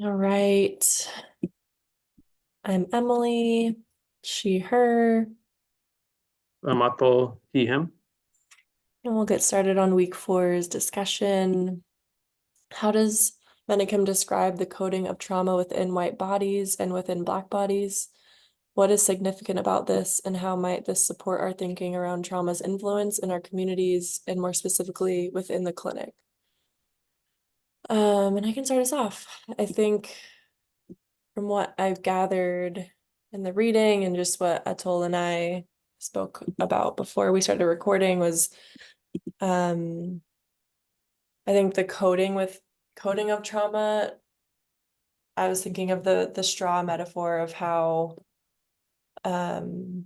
All right. I'm Emily, she, her, I'm Atul, he, him. and we'll get started on week four's discussion. How does Menachem describe the coding of trauma within white bodies and within Black bodies? What is significant about this, and how might this support our thinking around trauma's influence in our communities and more specifically within the clinic? And I can start us off. I think from what I've gathered in the reading and just what Atul and I spoke about before we started recording was I think the coding of trauma, I was thinking of the straw metaphor of how um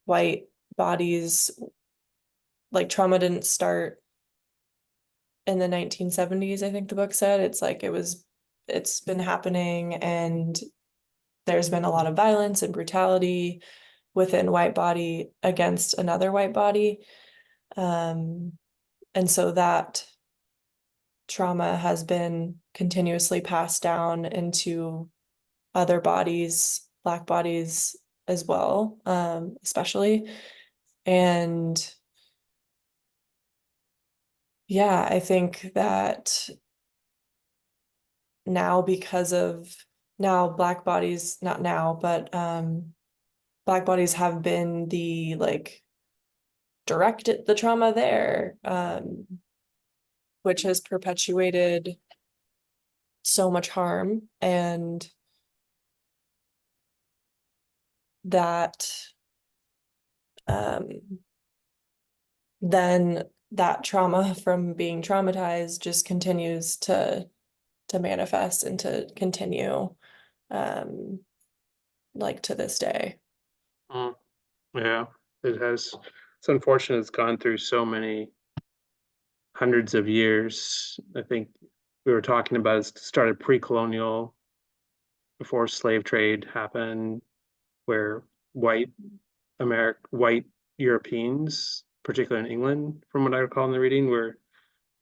white bodies, like trauma didn't start in the 1970s, I think the book said. It's been happening, and there's been a lot of violence and brutality within white body against another white body. Um, and so that trauma has been continuously passed down into other bodies, Black bodies as well, especially. And yeah, I think that now, because of now Black bodies, not now, but Black bodies have been the like directed the trauma there, which has perpetuated so much harm, and that um, then that trauma from being traumatized just continues to manifest and to continue, um, like to this day. Mm, yeah, it has. It's unfortunate it's gone through so many hundreds of years. I think we were talking about it started pre-colonial, before slave trade happened, where white Europeans, particularly in England, from what I recall in the reading, were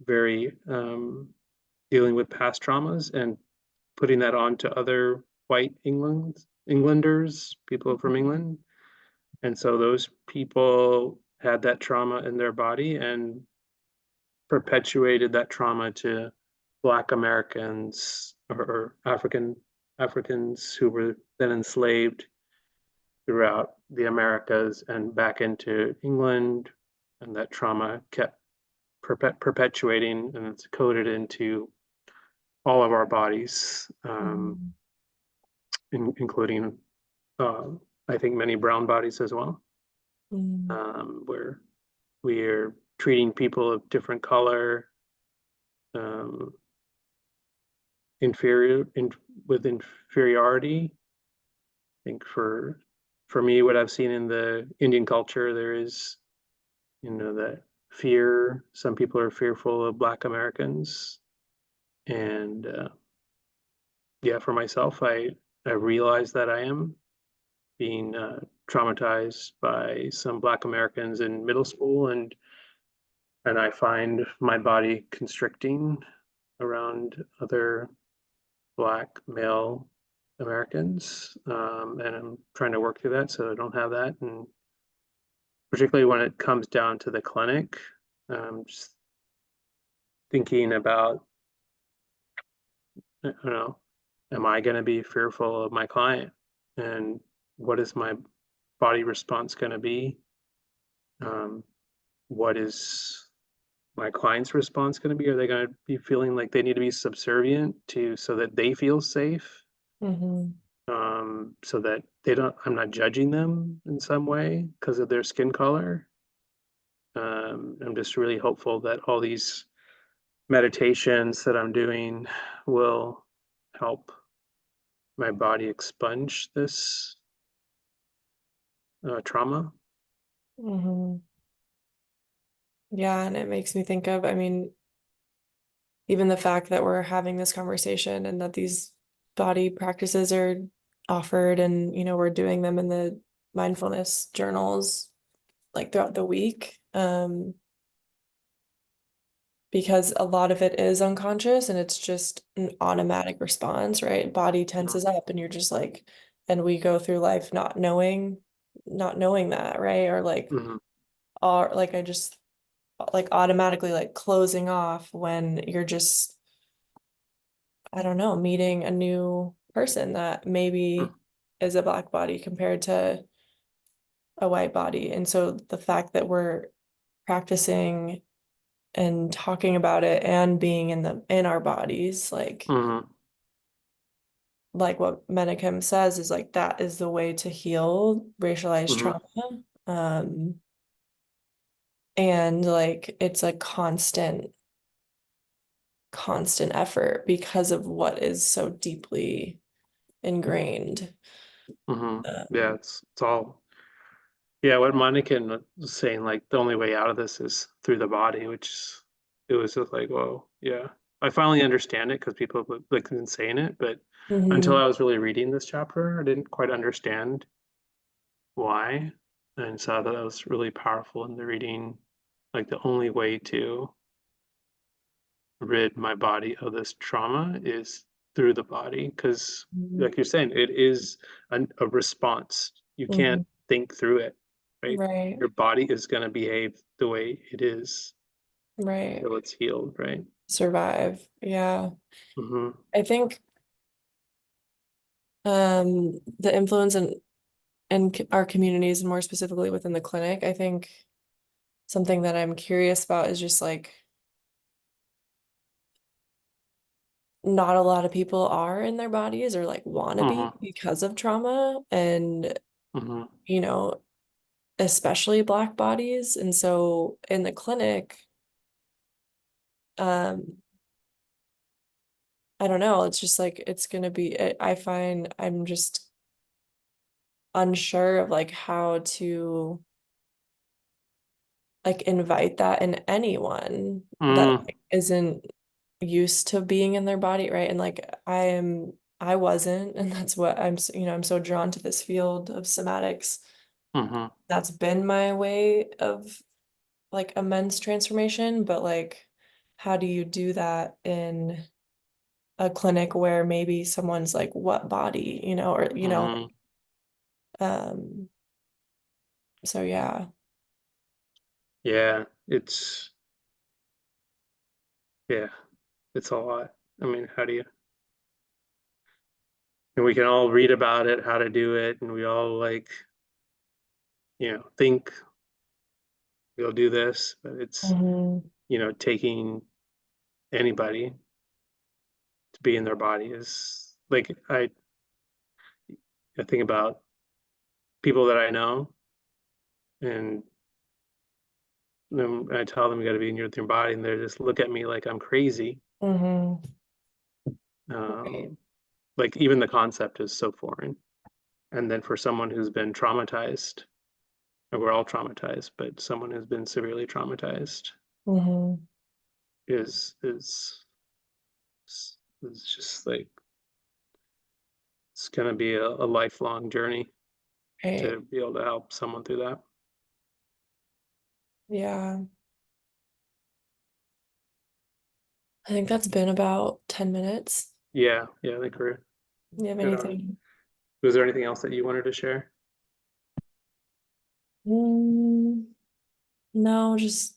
very dealing with past traumas and putting that on to other white Englanders, people from England. And so those people had that trauma in their body and perpetuated that trauma to Black Americans or Africans who were then enslaved throughout the Americas and back into England. And that trauma kept perpetuating, and it's coded into all of our bodies, Mhm. including, uh, I think, many brown bodies as well, Mm. where we're treating people of different color, um, inferior in, with inferiority. I think for me, what I've seen in the Indian culture, there is, that fear. Some people are fearful of Black Americans, and yeah, for myself, I realize that I am being traumatized by some Black Americans in middle school, and I find my body constricting around other Black male Americans, and I'm trying to work through that so I don't have that. And particularly when it comes down to the clinic, just thinking about, I don't know, am I going to be fearful of my client, and what is my body response going to be? Um, what is my client's response going to be? Are they going to be feeling like they need to be subservient to so that they feel safe? Mhm. So that I'm not judging them in some way because of their skin color. I'm just really hopeful that all these meditations that I'm doing will help my body expunge this trauma. Mhm. Yeah, and it makes me think of, I mean, even the fact that we're having this conversation and that these body practices are offered, and we're doing them in the mindfulness journals like throughout the week, because a lot of it is unconscious and it's just an automatic response, right? Body Mhm. tenses up and you're just like, and we go through life not knowing that, right? Mhm. Or like I just like automatically like closing off when you're just, I don't know, meeting a new person that maybe Mhm. is a black body compared to a white body. And so the fact that we're practicing and talking about it and being in our bodies, Mhm. like what Menachem says is like that is the way to heal racialized Mhm. trauma. And like it's a constant effort because of what is so deeply ingrained. Mhm. Yeah, Um, it's all, yeah, what Monica was saying, like the only way out of this is through the body, it was just like, whoa, yeah. I finally understand it because people have like been saying it, but until mhm, I was really reading this chapter, I didn't quite understand why. And so I thought that was really powerful in the reading. Like the only way to rid my body of this trauma is through the body, because mhm, like you're saying, it is a response. You can't mhm. think through it, right? Right, Your body is going to behave the way it is right. until it's healed, right? Survive. Yeah. Hmm. I think the influence in our communities, and more specifically within the clinic, I think something that I'm curious about is just like not a lot of people are in their bodies or like want to be Hmm. because of trauma and, Hmm. you know, especially Black bodies. And so in the clinic, um, I don't know, it's just like it's gonna be, I find I'm just unsure of like how to like invite that in anyone that Hmm. like, isn't used to being in their body, right? And like I wasn't, and that's what I'm so drawn to this field of somatics. Hmm. That's been my way of like immense transformation, but like how do you do that in a clinic where maybe someone's like, what body, or Hmm. um, so yeah. Yeah, yeah, it's a lot. I mean, how do you, and we can all read about it, how to do it, and we all like, think we'll do this, but it's, Hmm. taking anybody to be in their body is like, I think about people that I know, and then I tell them you got to be in your body, and they just look at me like I'm crazy. Hmm. Right. Um, like even the concept is so foreign. And then for someone who's been traumatized, and we're all traumatized, but someone who's been severely traumatized Hmm. is just like it's gonna be a lifelong journey Right. to be able to help someone through that. Yeah. I think that's been about 10 minutes. Yeah, yeah, I think we're You have good on it. anything? Was there anything else that you wanted to share? Mm, no, just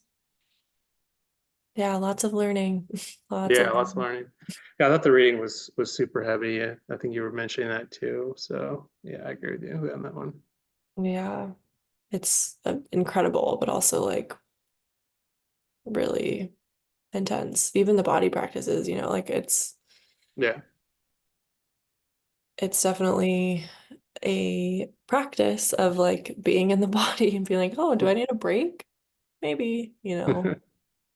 yeah, lots of learning. Lots Yeah, of lots of learning. learning. Yeah, I thought the reading was super heavy. I think you were mentioning that too. So yeah, I agree with you on that one. Yeah. It's incredible, but also like really intense. Even the body practices, like Yeah. it's definitely a practice of like being in the body and being like, oh, do I need a break? Maybe, Yeah.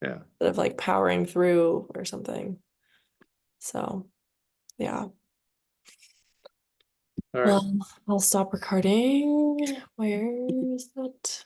instead of like powering through or something. So, yeah. All right. Well, I'll stop recording. Where is that?